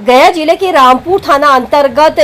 गया जिले के रामपुर थाना अंतर्गत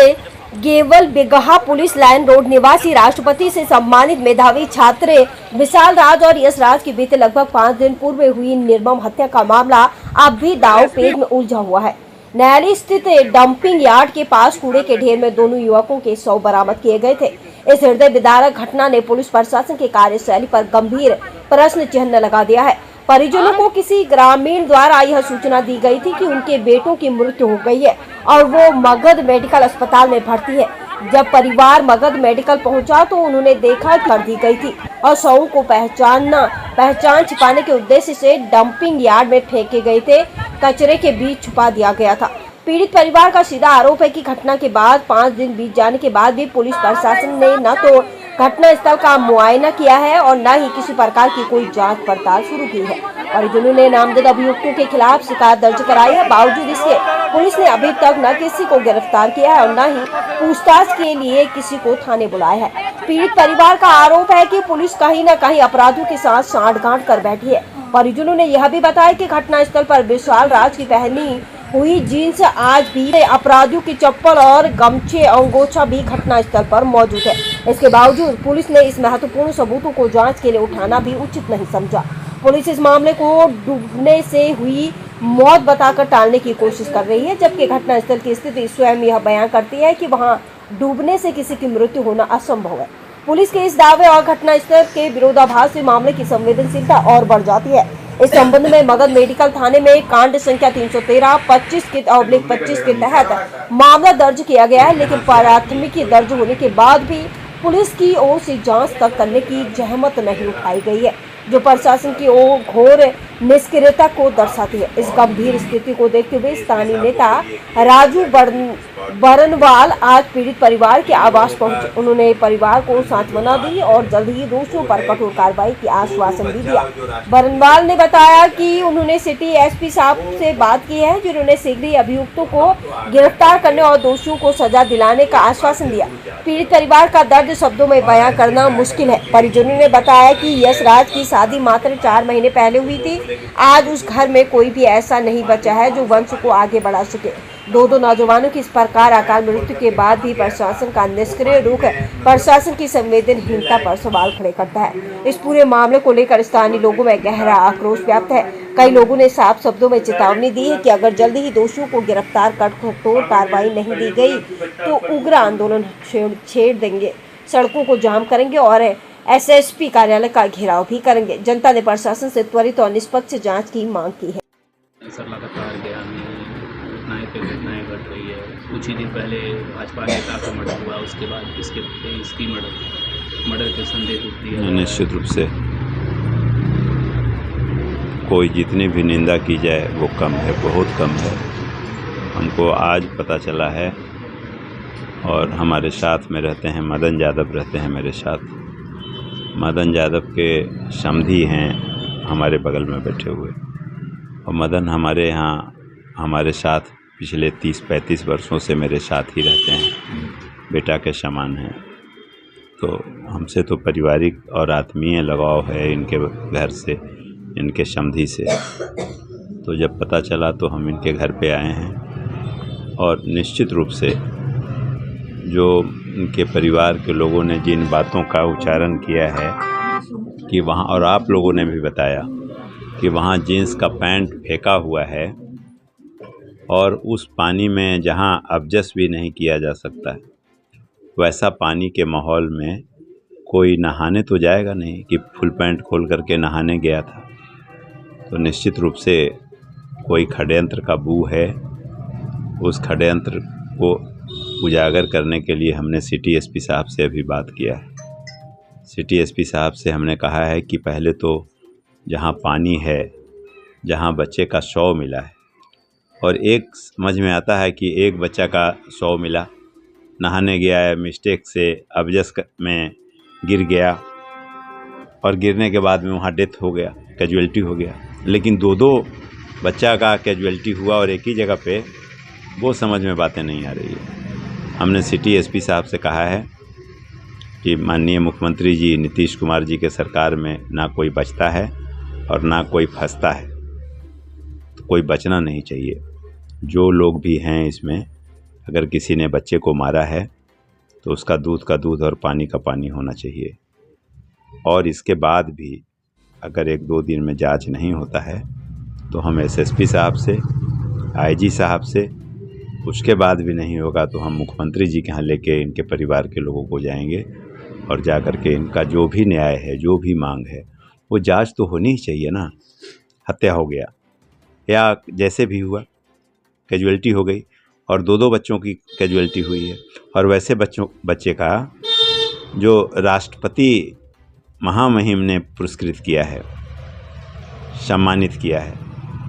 गेवल बिगहा पुलिस लाइन रोड निवासी राष्ट्रपति से सम्मानित मेधावी छात्र विशाल राज और यश राज की बीते लगभग 5 दिन पूर्व हुई निर्मम हत्या का मामला अब भी दाव पेच में उलझा हुआ है। न्यायालय स्थित डंपिंग यार्ड के पास कूड़े के ढेर में दोनों युवकों के शव बरामद किए गए थे। इस हृदय विदारक घटना ने पुलिस प्रशासन की कार्यशैली पर गंभीर प्रश्न चिन्ह लगा दिया है। परिजनों को किसी ग्रामीण द्वारा यह सूचना दी गई थी कि उनके बेटों की मृत्यु हो गई है और वो मगध मेडिकल अस्पताल में भर्ती है। जब परिवार मगध मेडिकल पहुंचा तो उन्होंने देखा कर दी गई थी और शवों को पहचान छिपाने के उद्देश्य से डंपिंग यार्ड में फेंके गए थे, कचरे के बीच छुपा दिया गया था। पीड़ित परिवार का सीधा आरोप है कि घटना के बाद 5 दिन बीत जाने के बाद भी पुलिस प्रशासन ने न तो घटना स्थल का मुआयना किया है और न ही किसी प्रकार की कोई जांच पड़ताल शुरू की है। परिजनों ने नामजद अभियुक्तों के खिलाफ शिकायत दर्ज कराई है। बावजूद इसके पुलिस ने अभी तक न किसी को गिरफ्तार किया है और न ही पूछताछ के लिए किसी को थाने बुलाया है। पीड़ित परिवार का आरोप है कि पुलिस कहीं न कहीं अपराधियों के साथ सांठगांठ कर बैठी है। परिजनों ने यह भी बताया कि घटना स्थल पर विशाल राज की पहनी हुई जीन्स आज भी अपराधियों की चप्पल और गमछे अंगोछा भी घटना स्थल पर मौजूद है। इसके बावजूद पुलिस ने इस महत्वपूर्ण सबूतों को जांच के लिए उठाना भी उचित नहीं समझा। पुलिस इस मामले को डूबने से हुई मौत बताकर टालने की कोशिश कर रही है, जबकि घटना स्थल की स्थिति स्वयं यह बयान करती है कि वहां डूबने से किसी की मृत्यु होना असंभव है। पुलिस के इस दावे और घटना स्थल के विरोधाभास से मामले की संवेदनशीलता और बढ़ जाती है। इस संबंध में मगध मेडिकल थाने में कांड संख्या 313/25 के तहत मामला दर्ज किया गया है, लेकिन प्राथमिकी दर्ज होने के बाद भी पुलिस की ओर से जांच तक करने की जहमत नहीं उठाई गई है, जो प्रशासन की ओर घोर निष्क्रियता को दर्शाती है। इस गंभीर स्थिति को देखते हुए स्थानीय नेता राजू बरनवाल आज पीड़ित परिवार के आवास पहुंचे। उन्होंने परिवार को सांत्वना दी और जल्द ही दोषियों पर कठोर कार्रवाई की आश्वासन भी दिया। बरनवाल ने बताया कि उन्होंने सिटी एसपी साहब से बात की है, जिन्होंने शीघ्र ही अभियुक्तों को गिरफ्तार करने और दोषियों को सजा दिलाने का आश्वासन दिया। पीड़ित परिवार का दर्द शब्दों में बयां करना मुश्किल है। परिजनों ने बताया कि यश राज की शादी मात्र 4 महीने पहले हुई थी। आज उस घर में कोई भी ऐसा नहीं बचा है जो वंश को आगे बढ़ा सके। दो नौजवानों की इस प्रकार अकाल मृत्यु के बाद भी प्रशासन का निष्क्रिय रुख प्रशासन की संवेदनहीनता पर सवाल खड़े करता है। इस पूरे मामले को लेकर स्थानीय लोगों में गहरा आक्रोश व्याप्त है। कई लोगों ने साफ शब्दों में चेतावनी दी है कि अगर जल्दी ही दोषियों को गिरफ्तार कर कठोर कार्रवाई नहीं दी गई तो उग्र आंदोलन छेड़ देंगे, सड़कों को जाम करेंगे और एसएसपी कार्यालय का घेराव भी करेंगे। जनता ने प्रशासन से त्वरित और निष्पक्ष जांच की मांग की है। सर लगातार गया में घटनाएं घट रही है। कुछ ही दिन पहले भाजपा नेता का मर्डर हुआ, उसके बाद इसकी मर्डर के संदेह उठती है। निश्चित रूप से कोई जितनी भी निंदा की जाए वो कम है, बहुत कम है। हमको आज पता चला है और हमारे साथ में रहते हैं मदन यादव, रहते हैं मेरे साथ। मदन यादव के समधी हैं हमारे बगल में बैठे हुए, और मदन हमारे यहाँ हमारे साथ पिछले 30-35 वर्षों से मेरे साथ ही रहते हैं, बेटा के समान हैं। तो हमसे तो पारिवारिक और आत्मीय लगाव है इनके घर से, इनके समधी से। तो जब पता चला तो हम इनके घर पे आए हैं और निश्चित रूप से जो इनके परिवार के लोगों ने जिन बातों का उच्चारण किया है कि वहाँ, और आप लोगों ने भी बताया कि वहाँ जीन्स का पैंट फेंका हुआ है और उस पानी में जहाँ अबजस भी नहीं किया जा सकता है, वैसा पानी के माहौल में कोई नहाने तो जाएगा नहीं कि फुल पैंट खोल करके नहाने गया था। तो निश्चित रूप से कोई षड्यंत्र का बू है। उस षड्यंत्र को उजागर करने के लिए हमने सिटी एसपी साहब से अभी बात किया है। सिटी एसपी साहब से हमने कहा है कि पहले तो जहाँ पानी है, जहाँ बच्चे का शव मिला है, और एक समझ में आता है कि एक बच्चा का शव मिला, नहाने गया है, मिस्टेक से अबजस में गिर गया और गिरने के बाद में वहाँ डेथ हो गया, कैजुअलिटी हो गया। लेकिन दो बच्चा का कैजुअलिटी हुआ और एक ही जगह पे, वो समझ में बातें नहीं आ रही है। हमने सिटी एसपी साहब से कहा है कि माननीय मुख्यमंत्री जी नीतीश कुमार जी के सरकार में ना कोई बचता है और ना कोई फंसता है, तो कोई बचना नहीं चाहिए। जो लोग भी हैं इसमें, अगर किसी ने बच्चे को मारा है तो उसका दूध का दूध और पानी का पानी होना चाहिए। और इसके बाद भी अगर 1-2 दिन में जांच नहीं होता है तो हम एसएसपी साहब से, आईजी साहब से, उसके बाद भी नहीं होगा तो हम मुख्यमंत्री जी के यहाँ लेके इनके परिवार के लोगों को जाएंगे और जा कर के इनका जो भी न्याय है, जो भी मांग है, वो जांच तो होनी ही चाहिए ना। हत्या हो गया या जैसे भी हुआ, कैजुअलिटी हो गई और 2-2 बच्चों की कैजुअलिटी हुई है। और वैसे बच्चे का जो राष्ट्रपति महामहिम ने पुरस्कृत किया है, सम्मानित किया है,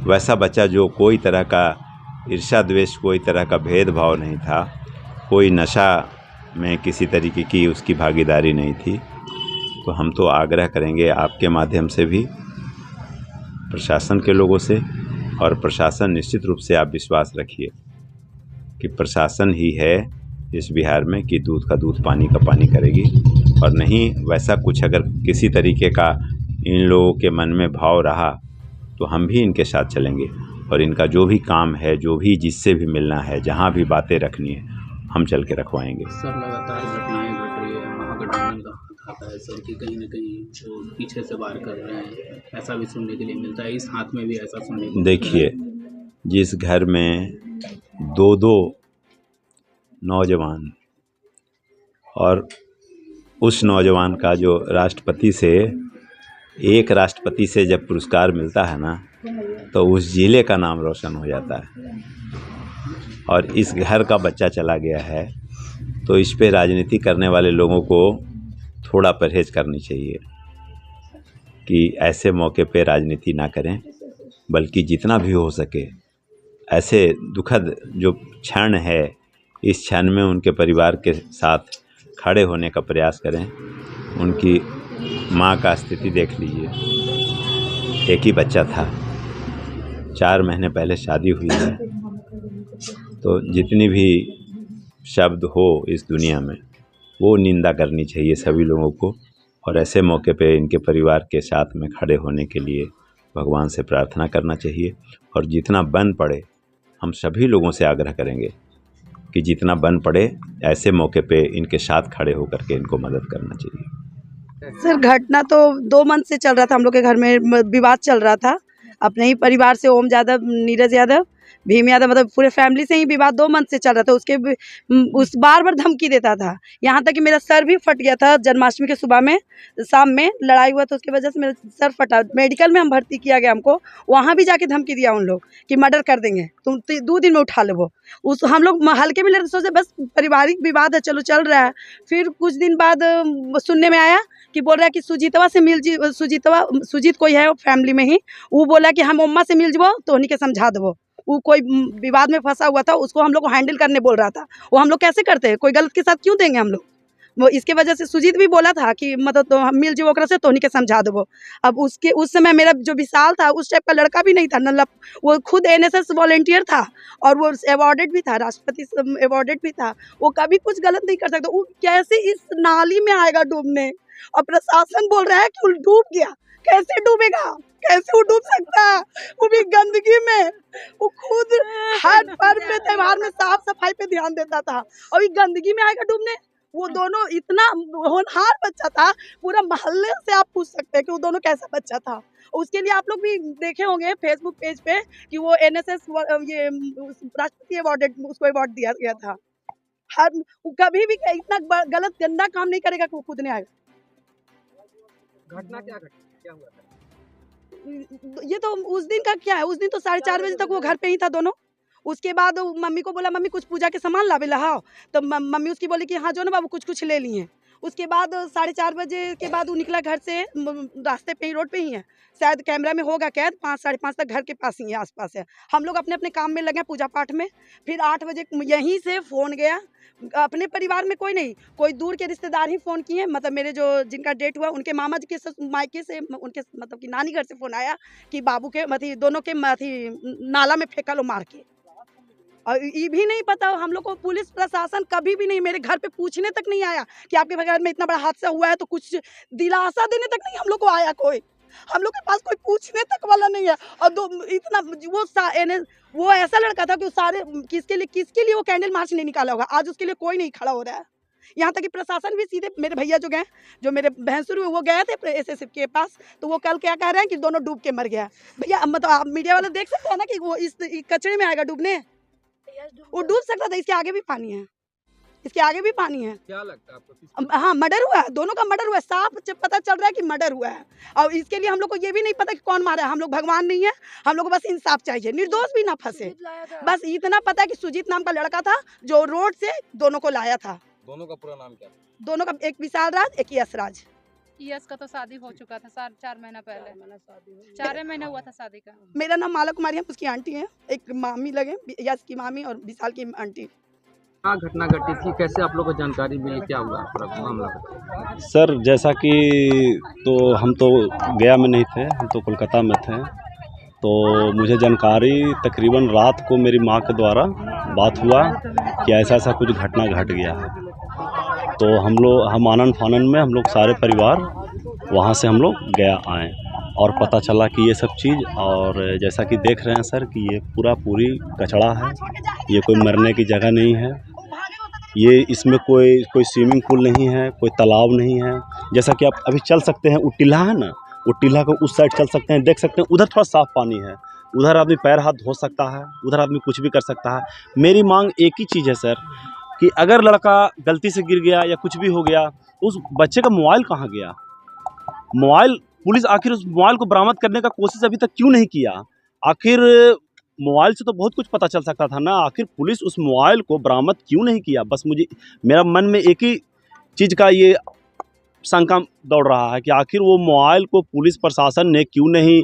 वैसा बच्चा जो कोई तरह का ईर्ष्या द्वेष, कोई तरह का भेदभाव नहीं था, कोई नशा में किसी तरीके की उसकी भागीदारी नहीं थी। तो हम तो आग्रह करेंगे आपके माध्यम से भी प्रशासन के लोगों से, और प्रशासन निश्चित रूप से आप विश्वास रखिए कि प्रशासन ही है इस बिहार में कि दूध का दूध पानी का पानी करेगी। और नहीं वैसा कुछ अगर किसी तरीके का इन लोगों के मन में भाव रहा तो हम भी इनके साथ चलेंगे और इनका जो भी काम है, जो भी जिससे भी मिलना है, जहाँ भी बातें रखनी है, हम चल के रखवाएंगे। सर लगातार घटनाएं घट रही है, महागठबंधन का हाथ आता है सर कि कहीं ना कहीं जो पीछे से वार कर रहे हैं, ऐसा भी सुनने के लिए मिलता है। इस हाथ में भी ऐसा सुनने को देखिए, जिस घर में 2-2 नौजवान और उस नौजवान का जो राष्ट्रपति से, एक राष्ट्रपति से जब पुरस्कार मिलता है ना, तो उस जिले का नाम रोशन हो जाता है। और इस घर का बच्चा चला गया है तो इस पे राजनीति करने वाले लोगों को थोड़ा परहेज करनी चाहिए कि ऐसे मौके पे राजनीति ना करें, बल्कि जितना भी हो सके ऐसे दुखद जो क्षण है, इस क्षण में उनके परिवार के साथ खड़े होने का प्रयास करें। उनकी माँ का स्थिति देख लीजिए, एक ही बच्चा था, 4 महीने पहले शादी हुई है। तो जितनी भी शब्द हो इस दुनिया में, वो निंदा करनी चाहिए सभी लोगों को, और ऐसे मौके पे इनके परिवार के साथ में खड़े होने के लिए भगवान से प्रार्थना करना चाहिए। और जितना बन पड़े, हम सभी लोगों से आग्रह करेंगे कि जितना बन पड़े ऐसे मौके पे इनके साथ खड़े होकर के इनको मदद करना चाहिए। सर घटना तो 2 मंथ से चल रहा था, हम लोग के घर में विवाद चल रहा था अपने ही परिवार से। ओम यादव, नीरज यादव, भीम यादव, मतलब पूरे फैमिली से ही विवाद 2 मंथ से चल रहा था। उस बार धमकी देता था, यहाँ तक कि मेरा सर भी फट गया था। जन्माष्टमी के सुबह में, शाम में लड़ाई हुआ तो उसकी वजह से मेरा सर फटा। मेडिकल में हम भर्ती किया गया हमको, वहाँ भी जाके धमकी दिया उन लोग कि मर्डर कर देंगे, तुम 2 दिन में उठा लो। उस हम लोग हल्के में सोचे बस पारिवारिक विवाद है, चलो चल रहा है। फिर कुछ दिन बाद सुनने में आया कि बोल रहा है कि सुजीतवा से मिल जी, सुजीत कोई है फैमिली में ही, वो बोला कि हम अम्मा से मिल जबो तो उन्हीं के समझा देवो। वो कोई विवाद में फंसा हुआ था, उसको हम लोग को हैंडल करने बोल रहा था। वो हम लोग कैसे करते हैं, कोई गलत के साथ क्यों देंगे हम लोग। वो इसके वजह से सुजीत भी बोला था कि मतलब तो हम मिल जीवो से तो उन्हीं के समझा देवो। अब उस समय मेरा जो विशाल था, उस टाइप का लड़का भी नहीं था, मतलब वो खुद एनएसएस वॉलंटियर था और वो अवॉर्डेड भी था, राष्ट्रपति अवॉर्डेड भी था। वो कभी कुछ गलत नहीं कर सकता। वो कैसे इस नाली में आएगा डूबने, और प्रशासन बोल रहा है कि वो डूब गया। कैसे डूबेगा, कैसे वो डूब सकता है, वो भी गंदगी में। वो खुद हर पर्व पे, त्योहार में साफ सफाई पे ध्यान देता था, और ये गंदगी में आएगा डूबने। वो दोनों इतना होनहार बच्चा था, पूरा मोहल्ले से आप पूछ सकते हैं कि वो दोनों कैसा बच्चा था। उसके लिए आप लोग भी देखे होंगे फेसबुक पेज पे कि वो एनएसएस ये राष्ट्रपति अवॉर्डेड, उसको अवार्ड दिया गया था। हर कभी भी इतना गलत गंदा काम नहीं करेगा कि वो खुद नहीं आएगा। घटना क्या हुआ था? ये तो उस दिन का क्या है, उस दिन तो 4:30 बजे तक वो घर पे ही था दोनों। उसके बाद मम्मी को बोला, मम्मी कुछ पूजा के सामान लावे लाओ, तो मम्मी उसकी बोली कि हाँ जो ना बाबू कुछ ले लिए। उसके बाद 4:30 बजे के बाद वो निकला घर से, रास्ते पे ही, रोड पे ही है, शायद कैमरा में होगा कैद। 5 साढ़े 5 तक घर के पास ही है, आसपास है। हम लोग अपने अपने काम में लगे, पूजा पाठ में। फिर 8 बजे यहीं से फ़ोन गया। अपने परिवार में कोई नहीं, कोई दूर के रिश्तेदार ही फ़ोन किए, मतलब मेरे जो जिनका डेट हुआ उनके मामा जी के मायके से, उनके मतलब कि नानी घर से फ़ोन आया कि बाबू के दोनों के नाला में फेंका लो मार के। और ये भी नहीं पता हम लोग को, पुलिस प्रशासन कभी भी नहीं, मेरे घर पे पूछने तक नहीं आया कि आपके घर में इतना बड़ा हादसा हुआ है, तो कुछ दिलासा देने तक नहीं हम लोग को आया कोई। हम लोग के पास कोई पूछने तक वाला नहीं है। और इतना वो ऐसा लड़का था कि वो सारे किसके लिए वो कैंडल मार्च नहीं निकाला होगा, आज उसके लिए कोई नहीं खड़ा हो रहा है। यहाँ तक कि प्रशासन भी सीधे, मेरे भैया जो मेरे भैंसुर हुए वो गए थे एसएसएफ के पास, तो वो कल क्या कह रहे हैं कि दोनों डूब के मर गया। भैया मतलब आप मीडिया वाले देख सकते हैं ना कि वो इस कचरे में आएगा डूबने, वो डूब सकता था। इसके आगे भी पानी है, इसके आगे भी पानी है। क्या लगता है आपको? हाँ, मर्डर हुआ है, दोनों का मर्डर हुआ है, साफ पता चल रहा है कि मर्डर हुआ है। और इसके लिए हम लोग को ये भी नहीं पता कि कौन मारा है। हम लोग भगवान नहीं है, हम लोग को बस इंसाफ चाहिए, निर्दोष भी ना फंसे। बस इतना पता है कि सुजीत नाम का लड़का था जो रोड से दोनों को लाया था। दोनों का पूरा नाम क्या? दोनों का, एक विशाल राज, एक यश राज। यश का तो शादी हो चुका था 4 महीना पहले, 4 महीना हुआ था शादी का। मेरा नाम माला कुमारी है, उसकी आंटी है, एक मामी लगे, यश की मामी और विशाल की आंटी। क्या घटना घटी थी, कैसे आप लोग को जानकारी मिली, क्या हुआ पूरा मामला बताइए। सर जैसा कि तो हम तो गया में नहीं थे, हम तो कोलकाता में थे। तो मुझे जानकारी तकरीबन रात को मेरी माँ के द्वारा बात हुआ कि ऐसा ऐसा कुछ घटना घट गया है। तो हम आनन फानन में हम लोग सारे परिवार वहाँ से हम लोग गया आए और पता चला कि ये सब चीज़, और जैसा कि देख रहे हैं सर कि ये पूरी कचड़ा है, ये कोई मरने की जगह नहीं है, ये इसमें कोई स्विमिंग पूल नहीं है, कोई तालाब नहीं है। जैसा कि आप अभी चल सकते हैं, वो टीला है ना, वो टीला को उस साइड चल सकते हैं, देख सकते हैं उधर थोड़ा साफ पानी है, उधर आदमी पैर हाथ धो सकता है, उधर आदमी कुछ भी कर सकता है। मेरी मांग एक ही चीज़ है सर कि अगर लड़का गलती से गिर गया या कुछ भी हो गया, उस बच्चे का मोबाइल कहाँ गया? मोबाइल, पुलिस आखिर उस मोबाइल को बरामद करने का कोशिश अभी तक क्यों नहीं किया? आखिर मोबाइल से तो बहुत कुछ पता चल सकता था ना, आखिर पुलिस उस मोबाइल को बरामद क्यों नहीं किया? बस मेरा मन में एक ही चीज़ का ये शंका दौड़ रहा है कि आखिर वो मोबाइल को पुलिस प्रशासन ने क्यों नहीं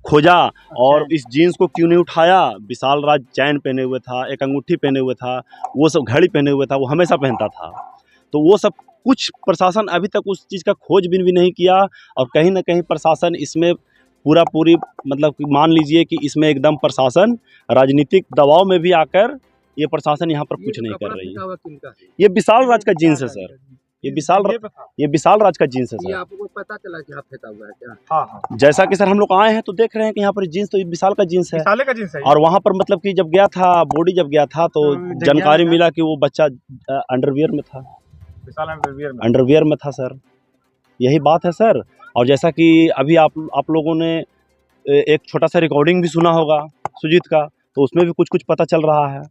खोजा और इस जीन्स को क्यों नहीं उठाया? विशाल राज चैन पहने हुए था, एक अंगूठी पहने हुए था, वो सब घड़ी पहने हुए था, वो हमेशा पहनता था। तो वो सब कुछ प्रशासन अभी तक उस चीज़ का खोजबीन भी नहीं किया, और कहीं ना कहीं प्रशासन इसमें पूरी मतलब कि मान लीजिए कि इसमें एकदम प्रशासन राजनीतिक दबाव में भी आकर ये प्रशासन यहाँ पर कुछ नहीं कर रही है। ये विशाल राज का जीन्स है सर, ये विशाल राज का जीन्स है ये सर। आपको पता चला कि हाथ फेंका हुआ है क्या? हाँ। जैसा कि सर हम लोग आए हैं तो देख रहे हैं कि यहाँ पर जीन्स तो विशाल का जीन्स है, और वहाँ पर मतलब कि जब गया था, बॉडी जब गया था तो जानकारी मिला कि वो बच्चा अंडरवियर में था, अंडरवियर में था सर, यही बात है सर। और जैसा कि अभी आप लोगों ने एक छोटा सा रिकॉर्डिंग भी सुना होगा सुजीत का, तो उसमें भी कुछ पता चल रहा है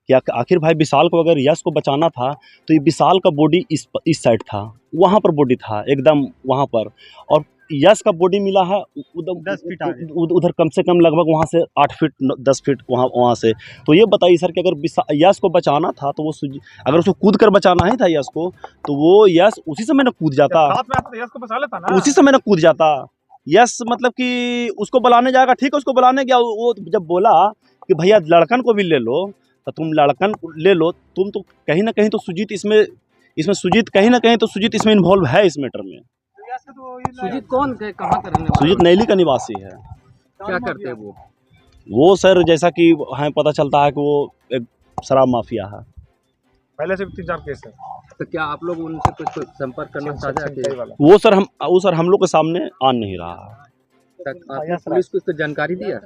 कि आखिर भाई विशाल को अगर यश को बचाना था तो ये विशाल का बॉडी इस साइड था, वहाँ पर बॉडी था एकदम वहाँ पर, और यश का बॉडी मिला है उधर कम से कम लगभग वहाँ से 8 फीट 10 फीट वहाँ से। तो ये बताइए सर कि अगर यश को बचाना था तो वो अगर उसको कूद कर बचाना ही था यश को, तो वो यश उसी समय न कूद जाता, यश को बचा लेता ना, उसी समय न कूद जाता। यश मतलब कि उसको बुलाने जाएगा, ठीक है, उसको बुलाने गया, वो जब बोला कि भैया लड़कन को भी ले लो, तो तुम लड़कन ले लो, तुम तो कहीं ना कहीं तो सुजीत इसमें सुजीत कहीं ना कहीं तो सुजीत इसमें इन्वॉल्व है इस मैटर में। सुजीत कौन है, कहाँ का रहने वाला? सुजीत नैली का निवासी है। क्या करते हैं वो सर जैसा कि हमें पता चलता है कि वो एक शराब माफिया है, पहले से 3-4 केस है। तो क्या आप लोग उनसे कुछ संपर्क करना चाहते हैं? वो सर हम लोग के सामने आ नहीं रहा है। आपने पुलिस को इसको जानकारी दिया?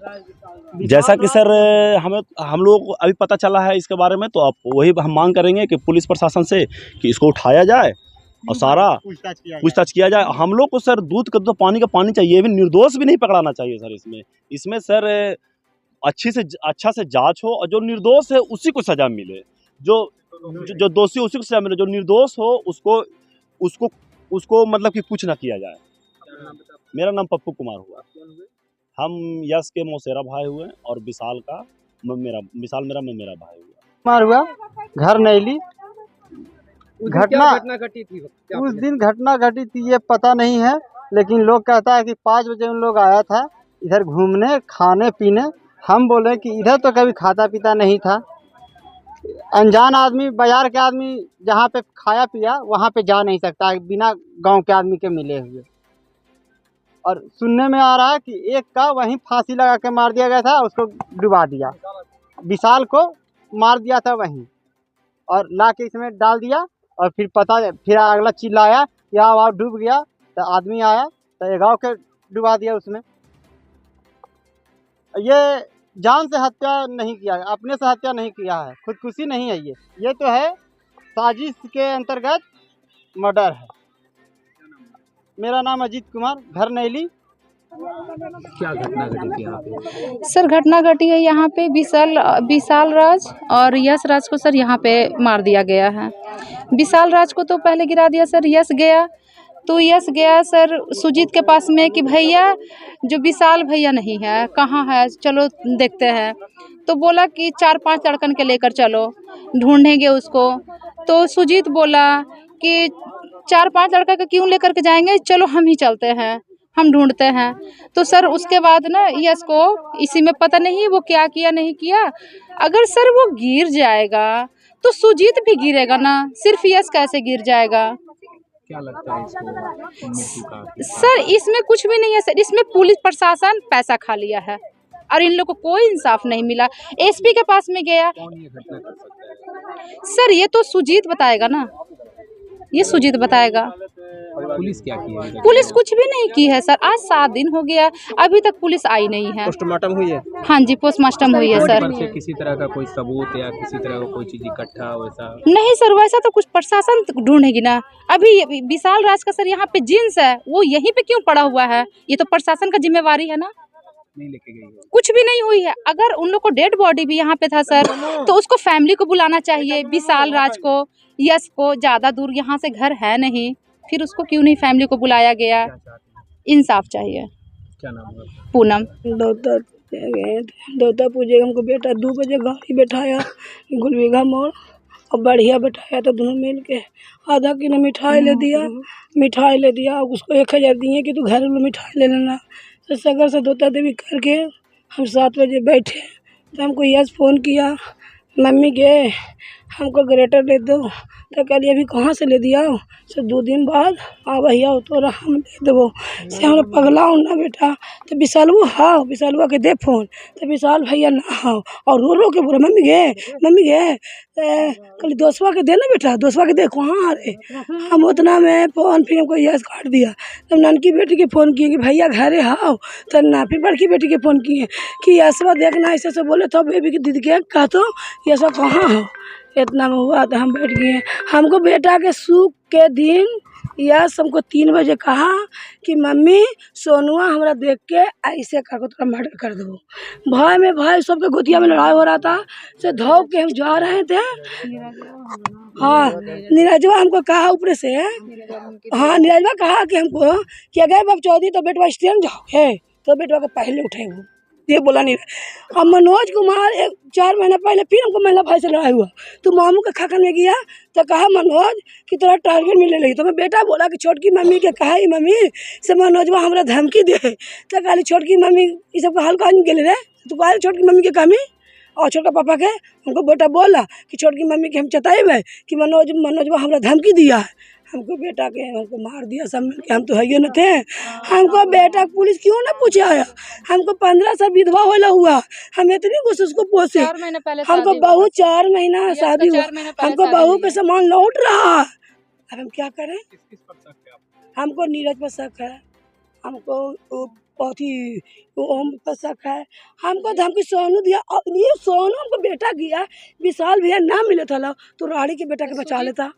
जैसा कि सर हम लोग को अभी पता चला है इसके बारे में, तो आप वही हम मांग करेंगे कि पुलिस प्रशासन से कि इसको उठाया जाए और सारा पूछताछ किया जाए। हम लोग को सर दूध का तो पानी का पानी चाहिए, भी निर्दोष भी नहीं पकड़ाना चाहिए सर। इसमें सर अच्छा से जांच हो और जो निर्दोष है उसी को सजा मिले, जो दोषी उसी को सजा मिले, जो निर्दोष हो उसको मतलब कि कुछ ना किया जाए। मेरा नाम पप्पू कुमार हुआ, हम यश के मौसेरा भाई हुए और विशाल मेरा भाई हुआ। कुमार हुआ, घर नैली। घटना घटी थी उस दिन घटना घटी थी ये पता नहीं है, लेकिन लोग कहता है कि 5 बजे उन लोग आया था इधर घूमने खाने पीने। हम बोले कि इधर तो कभी खाता पीता नहीं था, अनजान आदमी, बाजार के आदमी जहाँ पे खाया पिया वहाँ पे जा नहीं सकता बिना गांव के आदमी के मिले हुए। और सुनने में आ रहा है कि एक का वहीं फांसी लगा के मार दिया गया था, उसको डुबा दिया, विशाल को मार दिया था वहीं और ला के इसमें डाल दिया। और फिर अगला चिल्लाया कि आओ डूब गया, तो आदमी आया तो गाँव के डुबा दिया उसमें। ये जान से हत्या नहीं किया है, अपने से हत्या नहीं किया है, खुदकुशी नहीं है ये तो है साजिश के अंतर्गत मर्डर है। मेरा नाम अजीत कुमार, घर नैली। क्या घटना घटी थी यहाँ पे? सर घटना घटी है यहाँ पे विशाल राज और यश राज को सर यहाँ पे मार दिया गया है। विशाल राज को तो पहले गिरा दिया सर, यश गया सर सुजीत के पास में कि भैया जो विशाल भैया नहीं है कहाँ है, चलो देखते हैं। तो बोला कि 4-5 लड़कन के लेकर चलो, ढूंढेंगे उसको। तो सुजीत बोला कि 4-5 लड़का का क्यों लेकर के जाएंगे, चलो हम ही चलते हैं, हम ढूंढते हैं। तो सर उसके बाद ना यश को इसी में पता नहीं वो क्या किया नहीं किया। अगर सर वो गिर जाएगा तो सुजीत भी गिरेगा ना, सिर्फ यश कैसे गिर जाएगा? क्या लगता है इसको मृत्यु का? सर इसमें कुछ भी नहीं है सर, इसमें पुलिस प्रशासन पैसा खा लिया है और इन लोग को कोई इंसाफ नहीं मिला। एसपी के पास में गया। कौन ये घटना कर सकता है? सर ये तो सुजीत बताएगा ना, ये सुजीत बताएगा। पुलिस क्या की है? पुलिस कुछ भी नहीं की है सर, आज 7 दिन हो गया, अभी तक पुलिस आई नहीं है। पोस्टमार्टम हुई है? हाँ जी, पोस्टमार्टम हुई है सर। से किसी तरह का कोई सबूत या किसी तरह का कोई चीज इकट्ठा वैसा? नहीं सर, वैसा तो कुछ प्रशासन ढूंढेगी ना। अभी विशाल राज का सर यहाँ पे जींस है, वो यहीं पे क्यों पड़ा हुआ है? ये तो प्रशासन का जिम्मेवारी है ना। नहीं लेके गई है? कुछ भी नहीं हुई है। अगर उन लोग को डेड बॉडी भी यहाँ पे था सर, तो उसको फैमिली को बुलाना चाहिए, विशाल राज को, यश को। ज्यादा दूर यहाँ से घर है नहीं, फिर उसको क्यों नहीं फैमिली को बुलाया गया? इंसाफ चाहिए। क्या नाम है? पूनम। दौता पूजे हमको बेटा 2 बजे गाड़ी बैठाया गुलबीघा मोड़ और बढ़िया बैठाया, तो दोनों मिल के आधा किलो मिठाई ले दिया। उसको 1000 दिए कि तू घर में मिठाई ले लेना। तो सगर से दौता देवी करके हम 7 बजे बैठे, तो हमको यश फ़ोन किया, मम्मी गए हमको ग्रेटर ले दो। तो कहलिए अभी कहाँ से ले दिया? से 2 दिन बाद भैया तो हम ले देवो से हमरा पगला हूँ ना बेटा। तो विशालुआ के दे फोन। तो विशाल भैया ना हाँ और रो के बोला मम्मी गए। कल दोस्तवा के दे ना बेटा, दोस्तवा के दे कहाँ आ रहे। हम उतना में फ़ोन फिर हमको यश काट दिया। तब ननकी बेटी के फ़ोन किए कि भैया घरे हाओ। तो ना फिर बड़की बेटी के फ़ोन किए कि यशवा देखना ऐसे बोले। तो बेबी की दीदी के कहा तो यशवा कहाँ हो। इतना में हुआ तो हम बैठ गए। हमको बेटा के सुख के दिन यश हमको 3 बजे कहा कि मम्मी सोनुआ हमरा देख के ऐसे करके तोरा मर्डर कर देबो। भय में सबके गोतिया में लड़ाई हो रहा था, से धो के हम जा रहे थे। हाँ नीरजवा हमको कहा ऊपर से, हाँ नीरजवा कहा कि हमको कि अगर बाप चौधरी तो बेटवा स्टेशन जाओगे, तो बेटवा को पहले उठे वो ये बोला नहीं। अब मनोज कुमार 4 महीना पहले फिर हमको महिला भाई से लड़ाई हुआ, तो मामू के खाकर में गया तो कहा मनोज कि तोरा टारगेट मिले लगी। तो मैं बेटा बोला कि छोटकी मम्मी के कहा ही मम्मी से मनोजवा हमरा धमकी दे। तो कहली छोटकी मम्मी ये सब हल्का नहीं गेले रे, तो कहा छोटकी मम्मी के कमी और छोटका पापा के हमको बेटा बोला कि छोटकी मम्मी के हम चताएबे कि मनोजवा हमरा धमकी दिया है। हमको बेटा के हमको मार दिया सब मिल के, हम तो है न थे। हमको बेटा पुलिस क्यों ना पूछे आया। हमको 15 साल विधवा होला हुआ, हम इतनी कुछ उसको पोसे। हमको बहू 4 महीना शादी हुआ, हमको बहू पे सामान लौट रहा। अब हम क्या करें? हमको नीरज पर शक है, हमको ओम पर शक है, हमको धमकी सोनू दिया। और ये सोनू हमको बेटा गया, विशाल भैया ना मिले था तो राड़ी के बेटा के बचा लेता,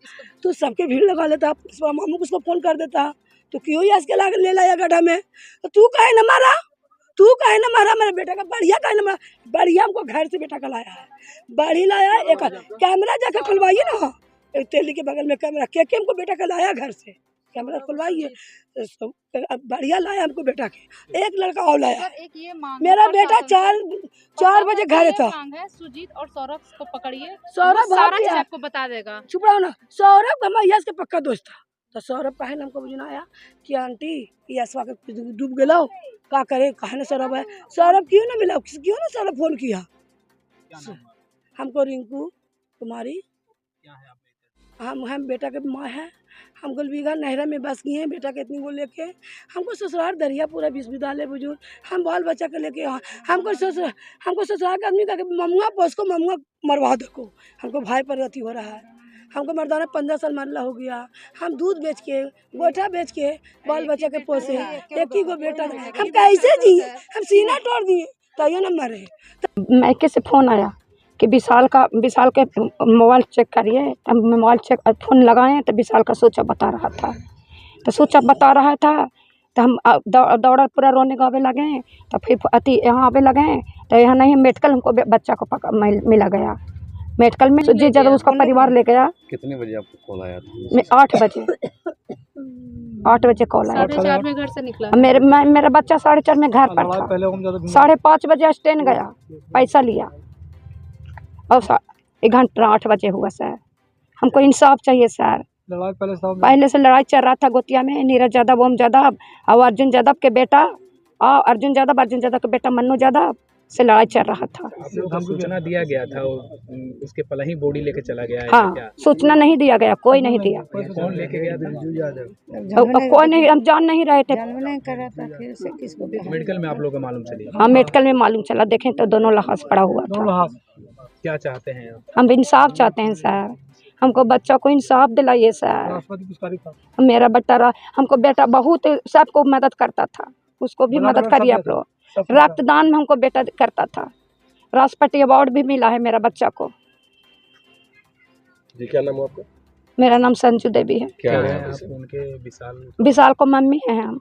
तो सबके भीड़ लगा लेता, मामू को उसको फोन कर देता। तो क्यों यश के ले लाया गड्ढा में? तो तू काहे न मारा मेरे बेटा का? बढ़िया काहे न मारा? बढ़िया हमको घर से बेटा का लाया है, बड़ी लाया। एक कैमरा जाकर खुलवाइए ना, तेली के बगल में कैमरा के हमको बेटा का लाया घर से, कैमरा खुलवाइए। बढ़िया लाया हमको बेटा के। एक लड़का और लाया, मेरा बेटा 4 बजे घर था। सुजीत और सौरभ को पकड़िए, सौरभ सारा चीज आपको बता देगा। चुप रहो ना। सौरभ हमारा यश के पक्का दोस्त था। तो सौरभ कहे हमको बुझना आया कि आंटी यशवा के डूब गलो का करे, कहे ना सौरभ है। सौरभ क्यों ना मिला, क्यों ना सौरभ फोन किया हमको? रिंकू कुमारी, हम बेटा के माँ है। हम गुलबीघा नहरा में बस गए हैं बेटा के इतनी को लेके। हमको ससुराल दरियापुरा विश्वविद्यालय बुजुर्ग, हम बाल बच्चा के लेके हमको ससुराल के आदमी का ममुआ पोस को ममुआ मरवा दो। हमको भाई पर अति हो रहा है। हमको मर्दाना 15 साल मरला हो गया। हम दूध बेच के गोटा बेच के बाल बच्चा के पोसे, एक ही गो बेटा था। हम कैसे जिए, हम सीना तोड़ दिए तैयो न मरे। मैके से फ़ोन आया कि विशाल के मोबाइल चेक करिए। तब मोबाइल चेक फ़ोन लगाएं तो विशाल का स्विच ऑफ बता रहा था। तो स्विच ऑफ बता रहा था तो हम दौड़ा पूरा रोने गावे लगे। तो फिर यहाँ आवे लगे तो यहाँ नहीं, मेडिकल हमको बच्चा को मिला गया। मेडिकल में जी जब उसका परिवार ले गया। कितने बजे आपको कॉल आया था? 8 बजे 8 बजे कॉल आया था। 4:30 में घर से निकला। मेरा बच्चा 4:30 में घर पर था। 5:30 बजे स्टैंड गया, पैसा लिया और 1 घंटा 8 बजे हुआ सर। हमको इंसाफ चाहिए सर। पहले से लड़ाई चल रहा था गोतिया में, नीरज यादव, ओम यादव और अर्जुन यादव के बेटा और अर्जुन यादव के बेटा मन्नू यादव से लड़ाई चल रहा था। आपको सूचना दिया गया था, उसके पल ही बॉडी लेके चला गया है? हाँ, सूचना नहीं दिया गया, कोई नहीं दिया। कौन लेके गया था? कोई नहीं, हम जान नहीं रहे थे। मेडिकल में आप लोग को मालूम चली? हाँ, मेडिकल में मालूम चला, देखें तो दोनों लाश पड़ा हुआ था। क्या चाहते हैं आप? हम इंसाफ चाहते हैं सर, हमको बच्चा को इंसाफ दिलाइए सर। मेरा बेटा हमको बेटा बहुत सबको मदद करता था, उसको भी मदद करिए आप लोग। रक्तदान में हमको बेटा करता था, राष्ट्रपति अवार्ड भी मिला है मेरा बच्चा को। जी क्या नाम है आपका? मेरा नाम संजू देवी है। क्या है उनके? विशाल को मम्मी है हम।